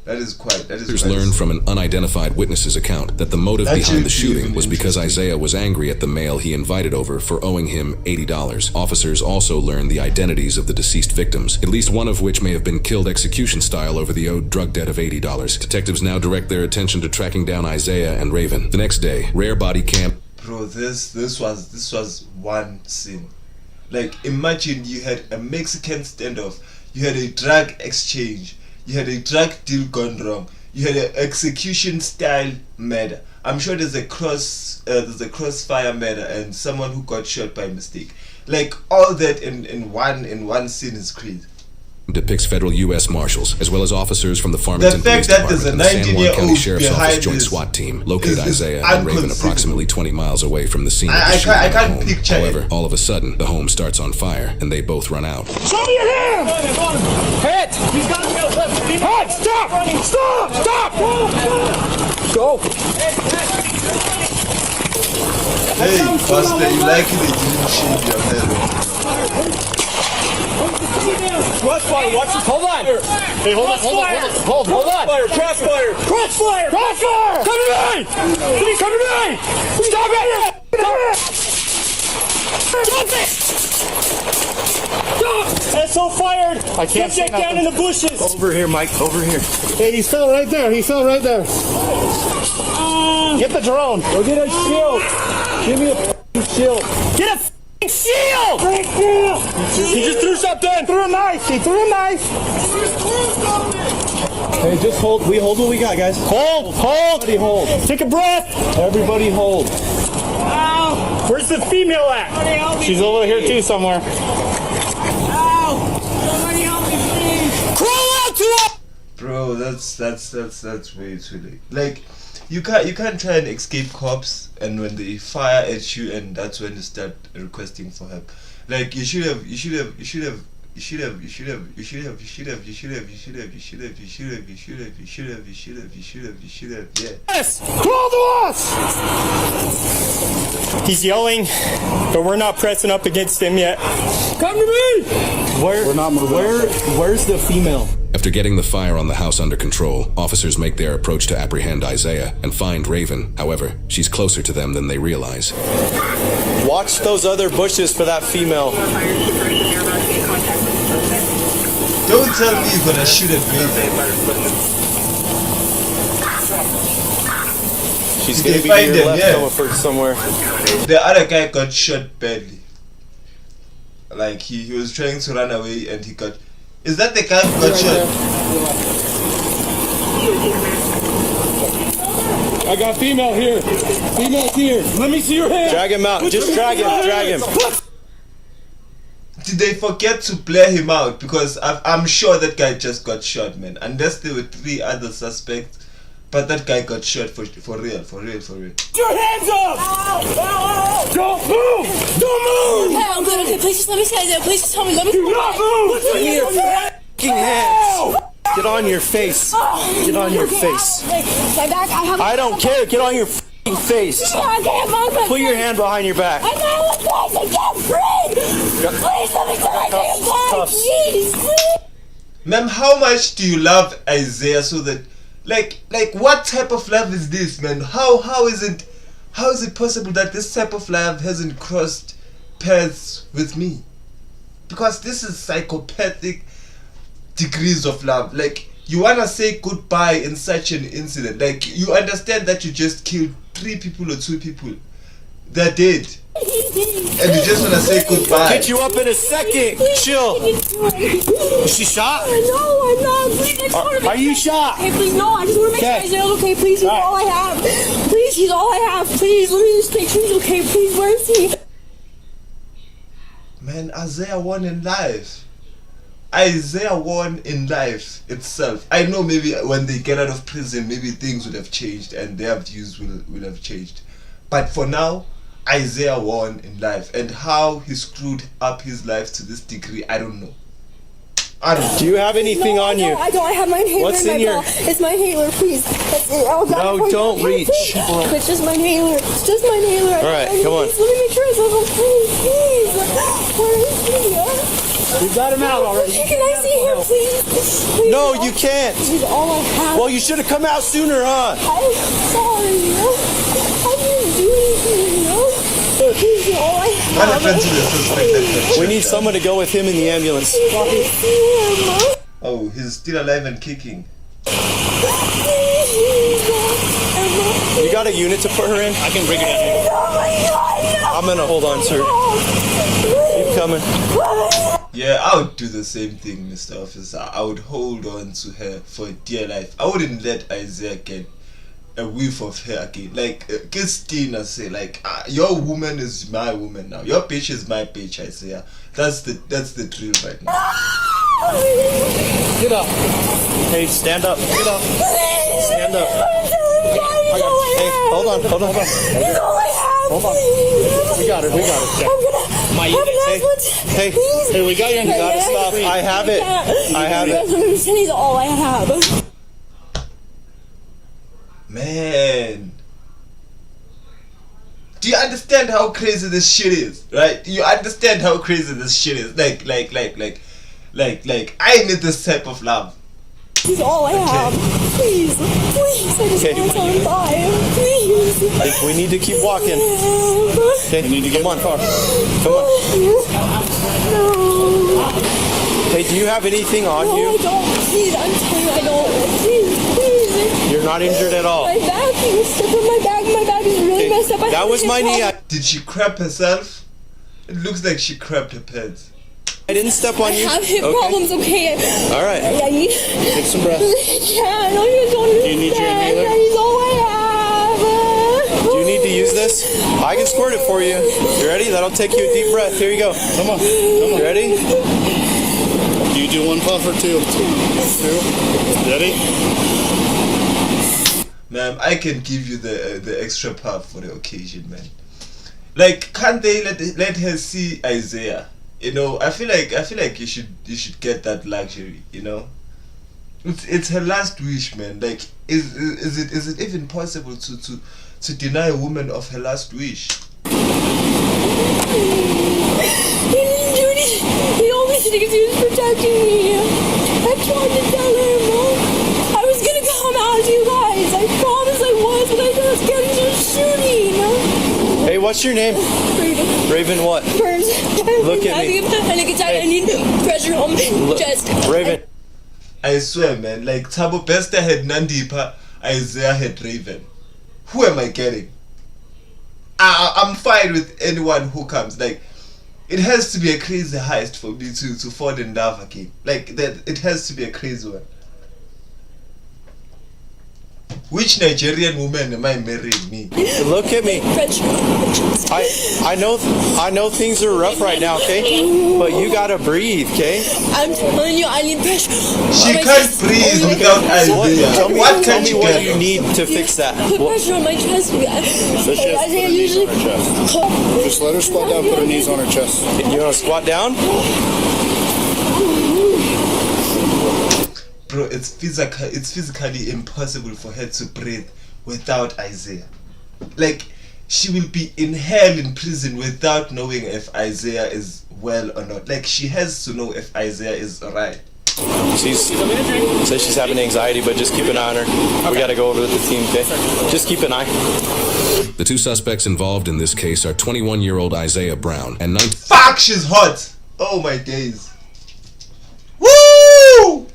Officers learned from an unidentified witness's account that the motive behind the shooting was because Isaiah was angry at the male he invited over for owing him $80. Officers also learned the identities of the deceased victims, at least one of which may have been killed execution style over the owed drug debt of $80. Detectives now direct their attention to tracking down Isaiah and Raven. The next day, rare body cam. Bro, this was one scene. Like, imagine you had a Mexican standoff, you had a drug exchange, you had a drug deal gone wrong, you had an execution style murder. I'm sure there's a crossfire murder and someone who got shot by mistake. Like, all that in one scene is crazy. Depicts federal U.S. Marshals, as well as officers from the Farmington Police Department and the San Juan County Sheriff's Office Joint SWAT Team locate Isaiah and Raven approximately 20 miles away from the scene of the shooting home. However, all of a sudden, the home starts on fire, and they both run out. Show me your hand! Hit! He's got to go left. Hey, stop! Stop! Stop! Go! Hey, Buster, you like it? They didn't shave your head. Crossfire, watch this. Hold on. Hey, hold on. Hold on. Crossfire. Come to me! Come to me! Stop it! SO fired! I can't get down in the bushes! Over here, Mike. Over here. Hey, he fell right there. Get the drone. Go get a shield. Give me a shield. Get a shield! He just threw something! He threw a knife! Hey, just hold. We hold what we got, guys. Hold! Everybody hold. Take a breath! Everybody hold. Ow! Where's the female at? She's over here too somewhere. Ow! Somebody help me, please! Crawl out to her! Bro, that's way too late. Like, you can't try and escape cops, and when they fire at you, and that's when you start requesting for help. Like, you should have, yeah. Yes! Crawl to us! He's yelling, but we're not pressing up against him yet. Come to me! We're not moving. Where's the female? After getting the fire on the house under control, officers make their approach to apprehend Isaiah and find Raven. However, she's closer to them than they realize. Watch those other bushes for that female. Don't tell me you're gonna shoot at Raven. She's gonna be to your left somewhere. The other guy got shot badly. Like, he was trying to run away and he got... Is that the guy who got shot? I got female here. Female's here. Let me see your hand. Drag him out. Just drag him. Did they forget to blare him out? Because I'm sure that guy just got shot, man. Unless there were 3 other suspects. But that guy got shot for real. Put your hands up! Don't move! Don't move! Hey, I'm good. Okay, please just let me say that. Please just tell me. Let me. Do not move! Put your hands. Get on your face. Get on your face. My back, I don't care. Get on your f***ing face. Put your hand behind your back. I can't breathe. Please let me try to get back. Please. Ma'am, how much do you love Isaiah so that like what type of love is this, man? How is it possible that this type of love hasn't crossed paths with me? Because this is psychopathic degrees of love. Like, you wanna say goodbye in such an incident. Like, you understand that you just killed 3 people or 2 people. They're dead. And you just wanna say goodbye. Get you up in a second. Chill. Is she shot? No, I'm not. Please, Are you shot? Hey, please, no. I just want to make sure Isaiah's okay. Please, he's all I have. Please, he's all I have. Please, let me just make sure he's okay. Please, where is he? Man, Isaiah won in life. Isaiah won in life itself. I know maybe when they get out of prison, maybe things would have changed and their views will have changed. But for now, Isaiah won in life. And how he screwed up his life to this degree, I don't know. Do you have anything on you? I don't. I have my inhaler. What's in my your... belt. It's my inhaler, please. That's it. No, don't reach. It's just my inhaler. It's just my inhaler. All right, come on. Let me make sure it's okay. Please. Where is he? We got him out already. Can I see him, please? No, you can't. He's all I have. Well, you should have come out sooner, huh? I'm sorry. I didn't do anything, He's all I have. We need someone to go with him in the ambulance. Oh, he's still alive and kicking. You got a unit to put her in? I can bring her in. I'm gonna hold on, sir. Keep coming. Yeah, I would do the same thing, Mr. Officer. I would hold on to her for dear life. I wouldn't let Isaiah get a whiff of her again. Like, Christina say, like, your woman is my woman now. Your bitch is my bitch, Isaiah. That's the drill right now. Get up. Hey, stand up. Get up. Stand up. Hey, hold on. Hold on. We got it. Okay. Hey, we got you. You gotta stop. I have it. He's all I have. Man, do you understand how crazy this shit is? Right? Do you understand how crazy this shit is? Like, I need this type of love. He's all I have. Please, I just want to tell him bye. Please. We need to keep walking. Okay, we need to come on. Come on. No. Hey, do you have anything on you? No, I don't. Please, I'm telling you, I don't. Please. You're not injured at all. My back, you step on my back. My back is really messed up. That was my knee. Did she crap herself? It looks like she crapped her pants. I didn't step on you. I have hip problems, okay? Alright. I need... Take some breath. I can't. I just don't understand. Do you need your inhaler? He's all I have. Do you need to use this? I can squirt it for you. You ready? That'll take you a deep breath. Here you go. Come on. You ready? Do you do 1 puff or 2? 2. Ready? Ma'am, I can give you the extra puff for the occasion, man. Like, can't they let her see Isaiah? You know, I feel like you should get that luxury. You know, it's her last wish, man. Like, is it even possible to deny a woman of her last wish? He only thinks he was protecting me. I tried to tell him, I was gonna come out to you guys. I promised I was, but I got scared he was shooting. Hey, what's your name? Raven. Raven what? Burns. Look at me. I need pressure on my chest. Raven. I swear, man, like Thabo Bester had Nandipa, Isaiah had Raven. Who am I getting? I'm fine with anyone who comes. Like, it has to be a crazy heist for me to fall in love again. Like, that, it has to be a crazy one. Which Nigerian woman am I marrying me? Look at me. I know things are rough right now, okay? But you gotta breathe, okay? I'm telling you, I need pressure. She can't breathe without Isaiah. Tell me what you need to fix that. Put pressure on my chest. Isaiah usually. Just let her squat down, put her knees on her chest. You wanna squat down? bro, it's physically impossible for her to breathe without Isaiah. Like, she will be in hell in prison without knowing if Isaiah is well or not. Like, she has to know if Isaiah is alright. She says she's having anxiety, but just keep an eye on her. We got to go over with the team, okay? Just keep an eye. The two suspects involved in this case are 21-year-old Isaiah Brown and 19... Fuck, she's hot! Oh my days. Woo!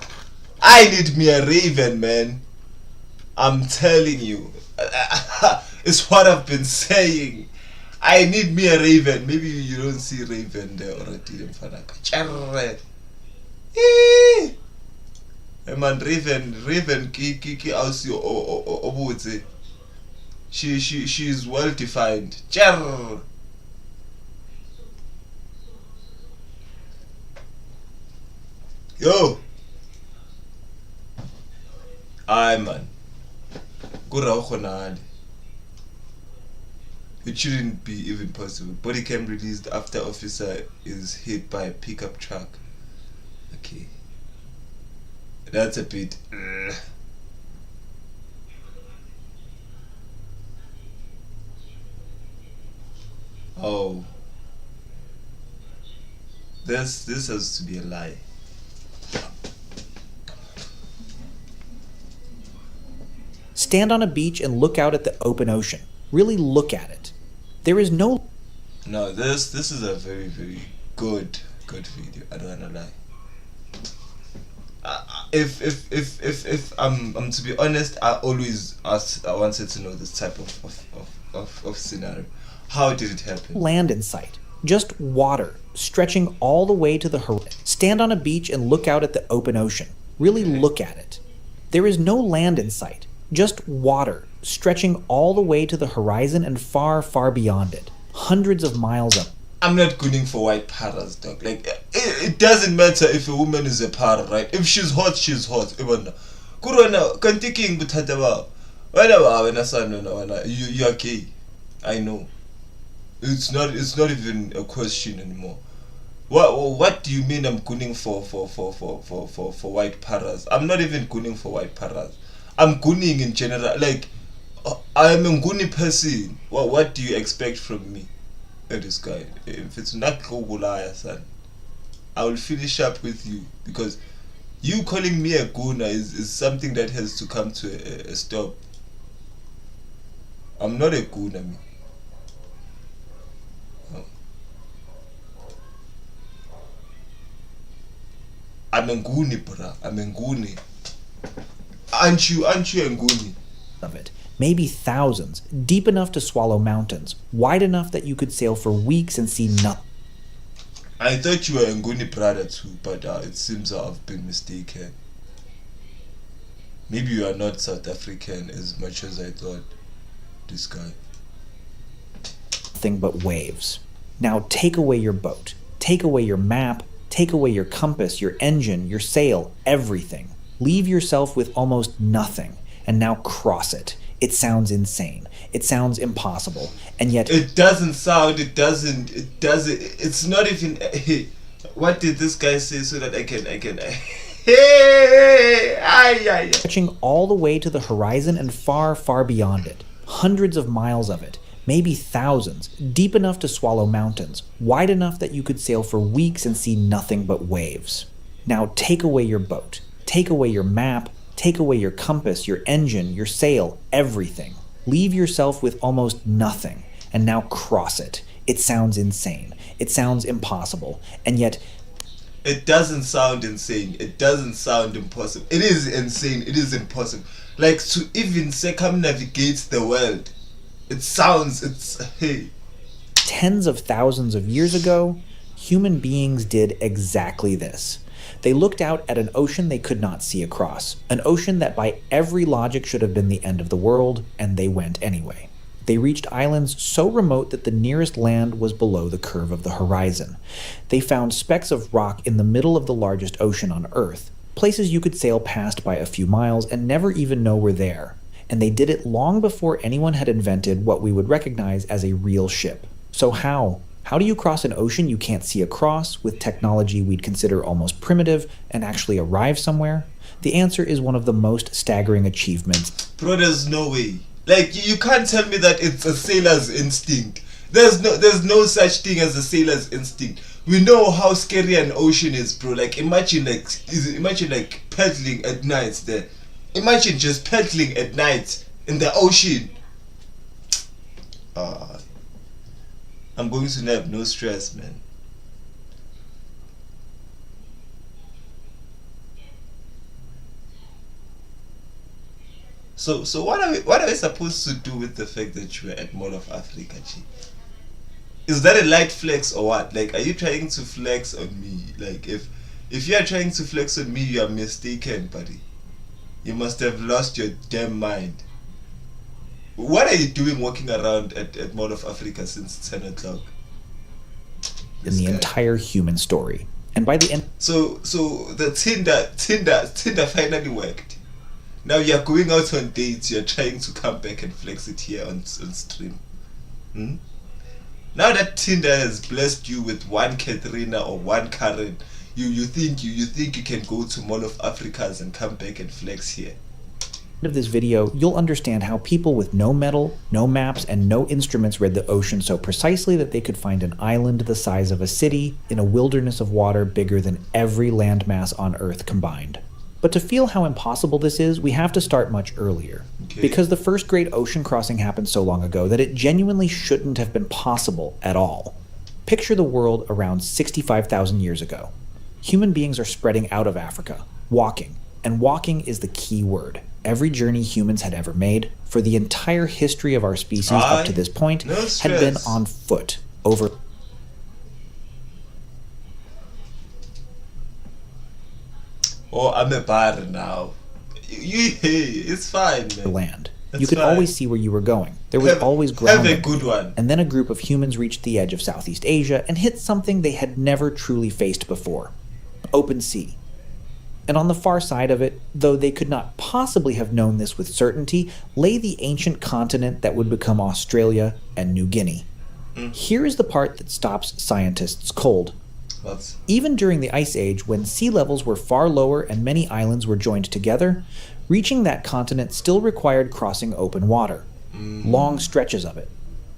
I need me a Raven, man. I'm telling you. It's what I've been saying. I need me a Raven. Maybe you don't see Raven there already. Man, Raven kiki ausi obuze. She is well defined. Yo. Aye, man. It shouldn't be even possible. Bodycam released after officer is hit by a pickup truck. Okay. That's a bit... Oh. This has to be a lie. Stand on a beach and look out at the open ocean. Really look at it. There is no... No, this is a very, very good video. I don't wanna lie. If I'm to be honest, I wanted to know this type of scenario. How did it happen? Land in sight. Just water, stretching all the way to the horizon. Stand on a beach and look out at the open ocean. Really look at it. There is no land in sight. Just water, stretching all the way to the horizon and far, far beyond it. Hundreds of miles up. I'm not gunning for white paras, dog. Like, it doesn't matter if a woman is a para, right? If she's hot, she's hot. Kurona, kantiking butatawa. You are gay. I know. It's not even a question anymore. What do you mean I'm gunning for white paras? I'm not even gunning for white paras. I'm gunning in general. Like, I am a Nguni person. What do you expect from me? This guy. If it's not Kogulaya, son, I will finish up with you, because you calling me a Guna is something that has to come to a stop. I'm not a Guna, me. No. I'm a Nguni, bruh. I'm a Nguni. Aren't you a Nguni? Of it. Maybe thousands, deep enough to swallow mountains, wide enough that you could sail for weeks and see nothing. I thought you were a Nguni brother too, but it seems I've been mistaken. Maybe you are not South African as much as I thought. This guy. Nothing but waves. Now take away your boat, take away your map, take away your compass, your engine, your sail, everything. Leave yourself with almost nothing, and now cross it. It sounds insane. It sounds impossible. And yet... It's not even... What did this guy say so that I can... Stretching all the way to the horizon and far, far beyond it. Hundreds of miles of it. Maybe thousands. Deep enough to swallow mountains. Wide enough that you could sail for weeks and see nothing but waves. Now take away your boat. Take away your map. Take away your compass, your engine, your sail, everything. Leave yourself with almost nothing, and now cross it. It sounds insane. It sounds impossible. And yet... It doesn't sound insane. It doesn't sound impossible. It is insane. It is impossible. Like, to even circumnavigate the world. It sounds... Hey. Tens of thousands of years ago, human beings did exactly this. They looked out at an ocean they could not see across, an ocean that by every logic should have been the end of the world, and they went anyway. They reached islands so remote that the nearest land was below the curve of the horizon. They found specks of rock in the middle of the largest ocean on Earth, places you could sail past by a few miles and never even know were there. And they did it long before anyone had invented what we would recognize as a real ship. So how? How do you cross an ocean you can't see across with technology we'd consider almost primitive and actually arrive somewhere? The answer is one of the most staggering achievements. Bro, there's no way. Like, you can't tell me that it's a sailor's instinct. There's no such thing as a sailor's instinct. We know how scary an ocean is, bro. Like, imagine paddling at night there. Imagine just paddling at night in the ocean. I'm going to have no stress, man. So what are we supposed to do with the fact that you were at Mall of Africa, G? Is that a light flex or what? Like, are you trying to flex on me? Like, if you are trying to flex on me, you are mistaken, buddy. You must have lost your damn mind. What are you doing walking around at Mall of Africa since 10 o'clock? In the entire human story. And by the end... So the Tinder finally worked. Now you're going out on dates, you're trying to come back and flex it here on stream. Now that Tinder has blessed you with one Katrina or one Karen, you think you can go to Mall of Africas and come back and flex here. Of this video, you'll understand how people with no metal, no maps, and no instruments read the ocean so precisely that they could find an island the size of a city in a wilderness of water bigger than every landmass on Earth combined. But to feel how impossible this is, we have to start much earlier. Okay. Because the first great ocean crossing happened so long ago that it genuinely shouldn't have been possible at all. Picture the world around 65,000 years ago. Human beings are spreading out of Africa, walking, and walking is the key word. Every journey humans had ever made, for the entire history of our species up to this point, had been on foot, over... Oh, I'm a bar now. It's fine, man. Land. You could always see where you were going. There was always ground. Have a good one. And then a group of humans reached the edge of Southeast Asia and hit something they had never truly faced before. Open sea. And on the far side of it, though they could not possibly have known this with certainty, lay the ancient continent that would become Australia and New Guinea. Here is the part that stops scientists cold. What? Even during the Ice Age, when sea levels were far lower and many islands were joined together, reaching that continent still required crossing open water. Long stretches of it.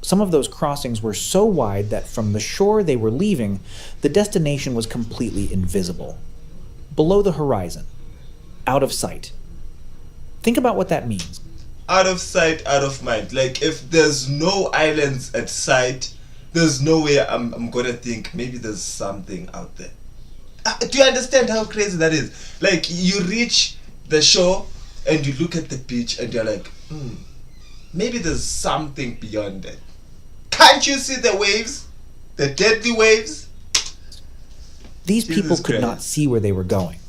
Some of those crossings were so wide that from the shore they were leaving, the destination was completely invisible. Below the horizon. Out of sight. Think about what that means. Out of sight, out of mind. Like, if there's no islands at sight, there's no way I'm gonna think maybe there's something out there. Do you understand how crazy that is? Like, you reach the shore and you look at the beach and you're like, maybe there's something beyond that. Can't you see the waves? The deadly waves? These people could not see where they were going.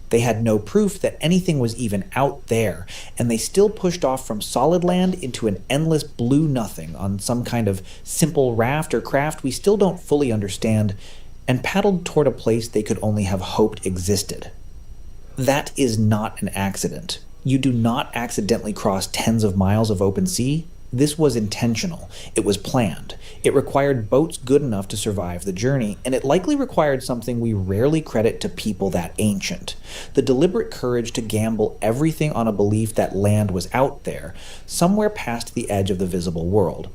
They had no proof that anything was even out there, and they still pushed off from solid land into an endless blue nothing on some kind of simple raft or craft we still don't fully understand, and paddled toward a place they could only have hoped existed. That is not an accident. You do not accidentally cross tens of miles of open sea. This was intentional. It was planned. It required boats good enough to survive the journey, and it likely required something we rarely credit to people that ancient: the deliberate courage to gamble everything on a belief that land was out there, somewhere past the edge of the visible world.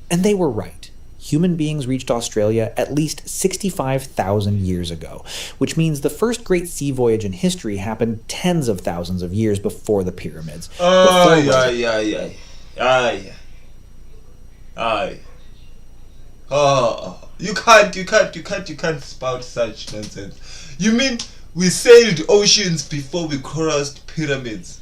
And they were right. Human beings reached Australia at least 65,000 years ago, which means the first great sea voyage in history happened tens of thousands of years before the pyramids. You can't spout such nonsense. You mean we sailed oceans before we crossed pyramids?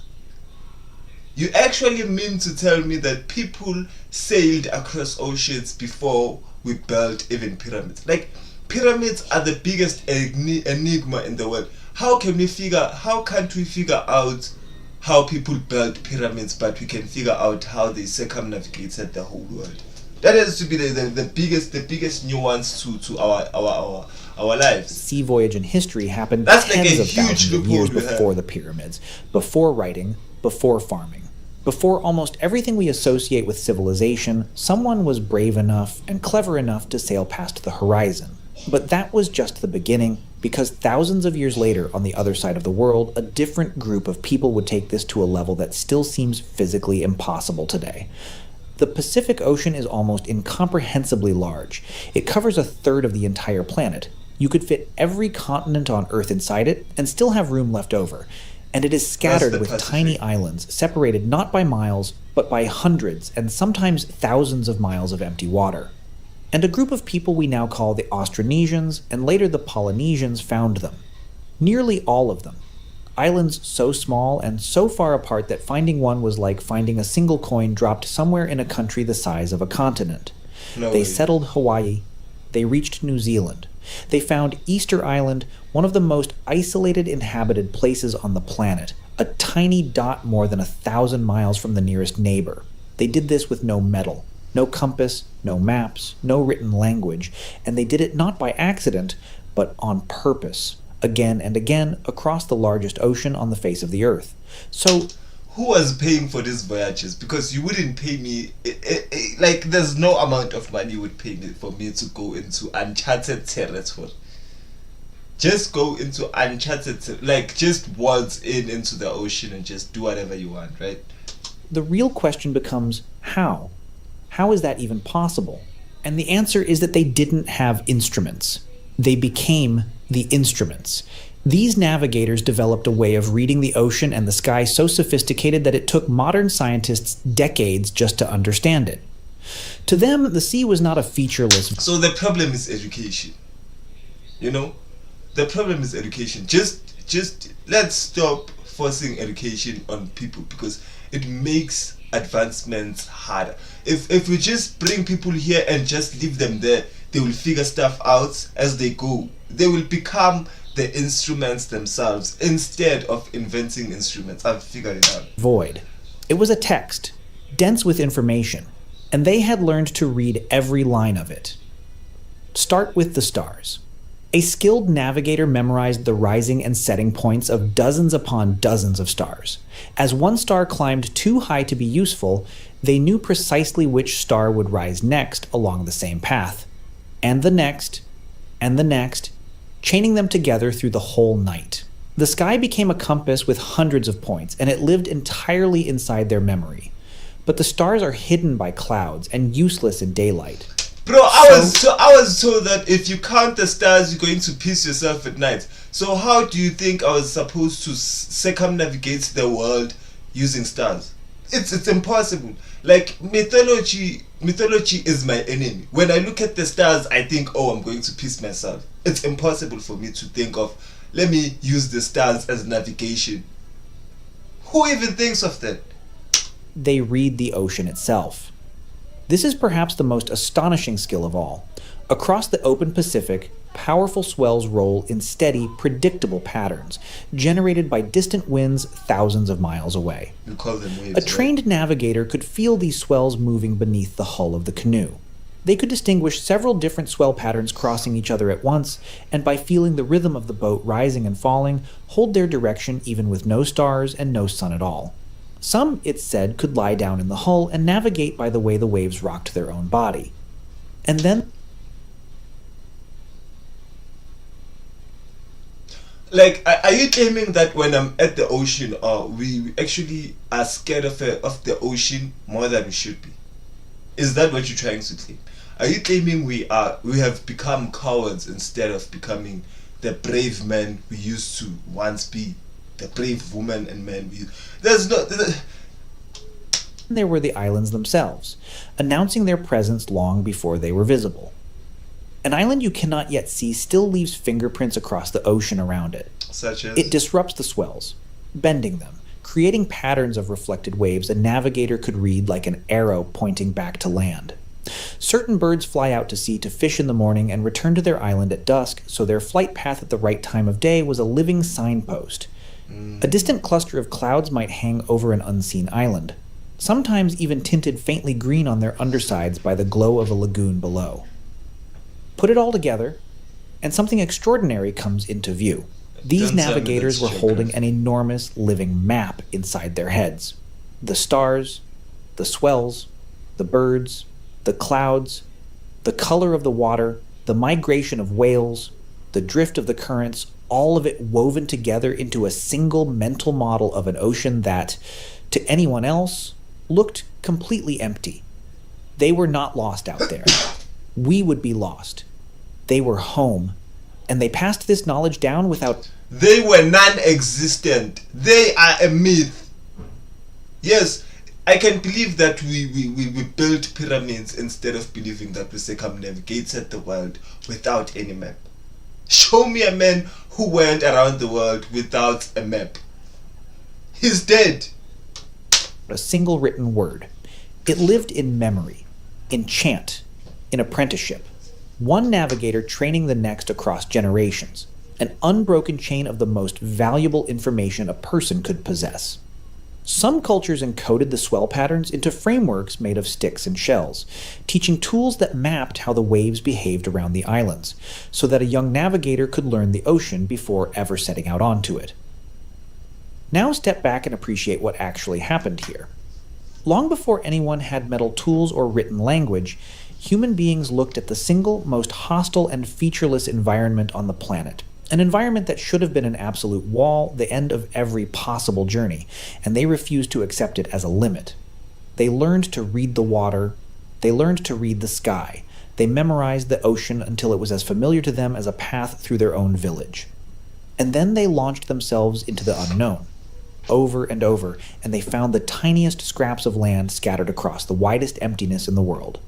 You actually mean to tell me that people sailed across oceans before we built even pyramids? Like, pyramids are the biggest enigma in the world. How can't we figure out how people built pyramids, but we can figure out how they circumnavigated the whole world? That has to be the biggest nuance to our lives. Sea voyage in history happened tens of thousands of years before the pyramids, before writing, before farming. Before almost everything we associate with civilization, someone was brave enough and clever enough to sail past the horizon. But that was just the beginning, because thousands of years later, on the other side of the world, a different group of people would take this to a level that still seems physically impossible today. The Pacific Ocean is almost incomprehensibly large. It covers a third of the entire planet. You could fit every continent on Earth inside it and still have room left over. And it is scattered with tiny islands, separated not by miles, but by hundreds and sometimes thousands of miles of empty water. And a group of people we now call the Austronesians and later the Polynesians found them. Nearly all of them. Islands so small and so far apart that finding one was like finding a single coin dropped somewhere in a country the size of a continent. They settled Hawaii. They reached New Zealand. They found Easter Island, one of the most isolated inhabited places on the planet, a tiny dot more than 1,000 miles from the nearest neighbor. They did this with no metal, no compass, no maps, no written language, and they did it not by accident, but on purpose, again and again across the largest ocean on the face of the earth. So, who was paying for these voyages? Because you wouldn't pay me, like there's no amount of money you would pay me for me to go into uncharted territory. Just go into uncharted, like just waltz into the ocean and just do whatever you want, right? The real question becomes, how? How is that even possible? And the answer is that they didn't have instruments. They became the instruments. These navigators developed a way of reading the ocean and the sky so sophisticated that it took modern scientists decades just to understand it. To them, the sea was not a featureless... So the problem is education. You know? The problem is education. Just let's stop forcing education on people because it makes advancements harder. If we just bring people here and just leave them there, they will figure stuff out as they go. They will become the instruments themselves instead of inventing instruments. I've figured it out. Void. It was a text, dense with information, and they had learned to read every line of it. Start with the stars. A skilled navigator memorized the rising and setting points of dozens upon dozens of stars. As one star climbed too high to be useful, they knew precisely which star would rise next along the same path. And the next, chaining them together through the whole night. The sky became a compass with hundreds of points, and it lived entirely inside their memory. But the stars are hidden by clouds and useless in daylight. Bro, I was told that if you count the stars, you're going to piss yourself at night. So how do you think I was supposed to circumnavigate the world using stars? It's impossible. Like mythology is my enemy. When I look at the stars, I think, oh, I'm going to piss myself. It's impossible for me to think of, let me use the stars as navigation. Who even thinks of that? They read the ocean itself. This is perhaps the most astonishing skill of all. Across the open Pacific, powerful swells roll in steady, predictable patterns, generated by distant winds thousands of miles away. You call them waves, a trained navigator could feel these swells moving beneath the hull of the canoe. They could distinguish several different swell patterns crossing each other at once, and by feeling the rhythm of the boat rising and falling, hold their direction even with no stars and no sun at all. Some, it's said, could lie down in the hull and navigate by the way the waves rocked their own body. And then... Like, are you claiming that when I'm at the ocean, we actually are scared of the ocean more than we should be? Is that what you're trying to claim? Are you claiming we have become cowards instead of becoming the brave men we used to once be? The brave woman and men. There were the islands themselves, announcing their presence long before they were visible. An island you cannot yet see still leaves fingerprints across the ocean around it. Such as? It disrupts the swells, bending them, creating patterns of reflected waves a navigator could read like an arrow pointing back to land. Certain birds fly out to sea to fish in the morning and return to their island at dusk, so their flight path at the right time of day was a living signpost. A distant cluster of clouds might hang over an unseen island, sometimes even tinted faintly green on their undersides by the glow of a lagoon below. Put it all together, and something extraordinary comes into view. These navigators were holding an enormous living map inside their heads. The stars, the swells, the birds, the clouds, the color of the water, The migration of whales, the drift of the currents, all of it woven together into a single mental model of an ocean that, to anyone else, looked completely empty. They were not lost out there. We would be lost. They were home, and they passed this knowledge down without... They were non-existent. They are a myth. Yes, I can believe that we built pyramids instead of believing that we circumnavigated the world without any map. Show me a man who went around the world without a map. He's dead. A single written word. It lived in memory, in chant, in apprenticeship. One navigator training the next across generations. An unbroken chain of the most valuable information a person could possess. Some cultures encoded the swell patterns into frameworks made of sticks and shells, teaching tools that mapped how the waves behaved around the islands, so that a young navigator could learn the ocean before ever setting out onto it. Now step back and appreciate what actually happened here. Long before anyone had metal tools or written language, human beings looked at the single most hostile and featureless environment on the planet. An environment that should have been an absolute wall, the end of every possible journey, and they refused to accept it as a limit. They learned to read the water, they learned to read the sky, they memorized the ocean until it was as familiar to them as a path through their own village. And then they launched themselves into the unknown, over and over, and they found the tiniest scraps of land scattered across the widest emptiness in the world.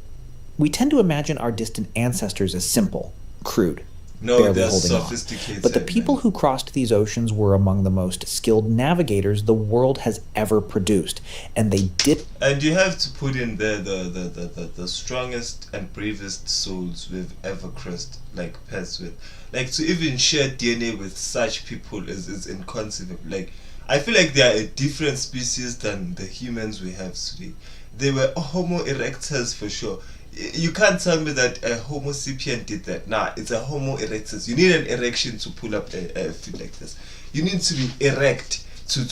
We tend to imagine our distant ancestors as simple, crude, No, they're holding sophisticated. on. But the people who crossed these oceans were among the most skilled navigators the world has ever produced, and they did. And you have to put in there the strongest and bravest souls we've ever crossed, like paths with. Like to even share DNA with such people is inconceivable. Like I feel like they are a different species than the humans we have today. They were Homo erectors for sure. You can't tell me that a Homo sapien did that. Nah, it's a Homo erectus. You need an erection to pull up a feet like this. You need to be erect to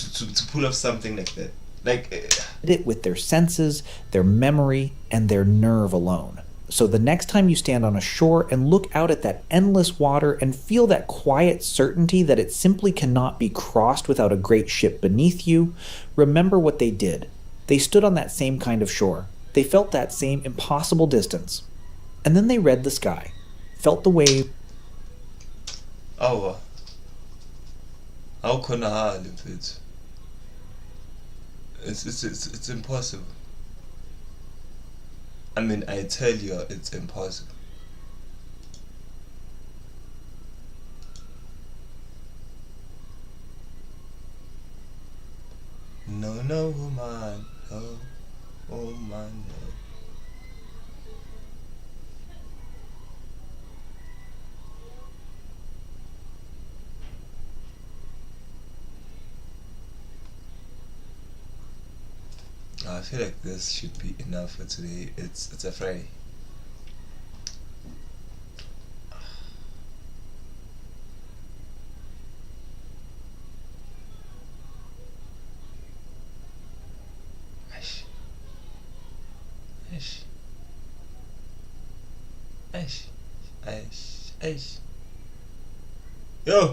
pull up something like that. Like did it with their senses, their memory, and their nerve alone. So the next time you stand on a shore and look out at that endless water and feel that quiet certainty that it simply cannot be crossed without a great ship beneath you, remember what they did. They stood on that same kind of shore. They felt that same impossible distance. And then they read the sky, felt the wave. How can I live it? It's impossible. I mean, I tell you, it's impossible. No, man. No. Oh man. I feel like this should be enough for today. It's a Friday. Yo!